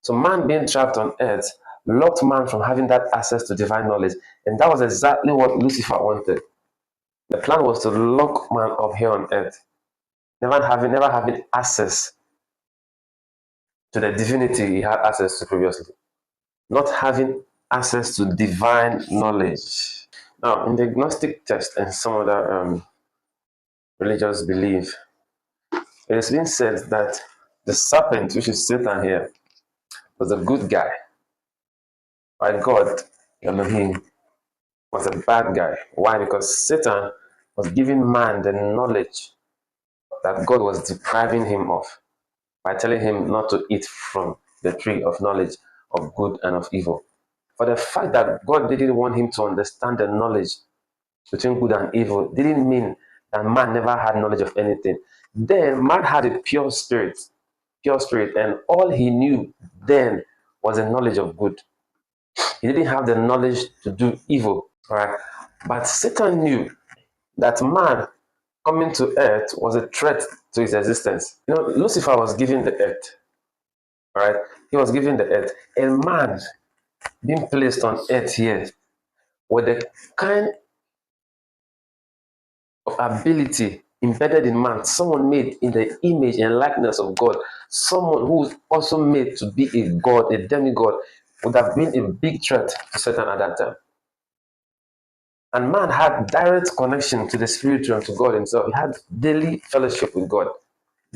So man being trapped on earth locked man from having that access to divine knowledge. And that was exactly what Lucifer wanted. The plan was to lock man up here on earth, never having access to the divinity he had access to previously, not having access to divine knowledge. Now, in the Gnostic text and some other religious belief, it has been said that the serpent, which is Satan here, was a good guy, while God, Elohim, was a bad guy. Why? Because Satan was giving man the knowledge that God was depriving him of by telling him not to eat from the tree of knowledge of good and of evil. For the fact that God didn't want him to understand the knowledge between good and evil didn't mean that man never had knowledge of anything. Then man had a pure spirit, and all he knew then was the knowledge of good. He didn't have the knowledge to do evil, right? But Satan knew that man coming to earth was a threat to his existence. Lucifer was given the earth, right? He was given the earth, and man being placed on earth here with the kind of ability embedded in man, someone made in the image and likeness of God, someone who was also made to be a god, a demigod, would have been a big threat to Satan at that time. And man had direct connection to the spirit realm, to God himself. He had daily fellowship with God,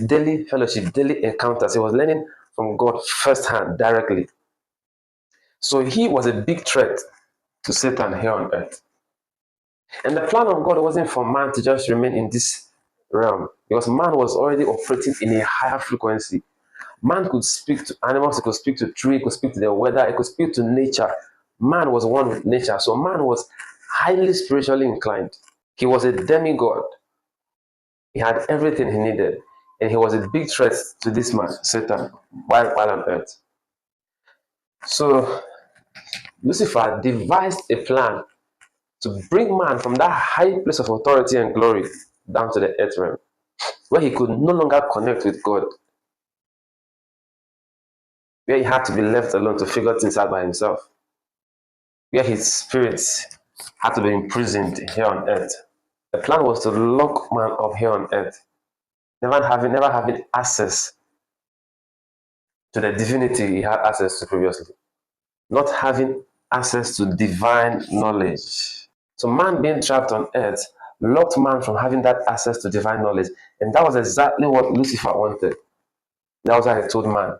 daily fellowship, daily encounters. He was learning from God firsthand, directly. So he was a big threat to Satan here on earth. And the plan of God wasn't for man to just remain in this realm, because man was already operating in a higher frequency. Man could speak to animals, he could speak to trees, he could speak to the weather, he could speak to nature. Man was one with nature, so man was highly spiritually inclined. He was a demigod. He had everything he needed, and he was a big threat to this man, Satan, while on earth. So Lucifer devised a plan to bring man from that high place of authority and glory down to the earth realm, where he could no longer connect with God, where he had to be left alone to figure things out by himself, where his spirits had to be imprisoned here on earth. The plan was to lock man up here on earth, never having access to the divinity he had access to previously, not having access to divine knowledge. So man being trapped on earth locked man from having that access to divine knowledge. And that was exactly what Lucifer wanted. That was why he told man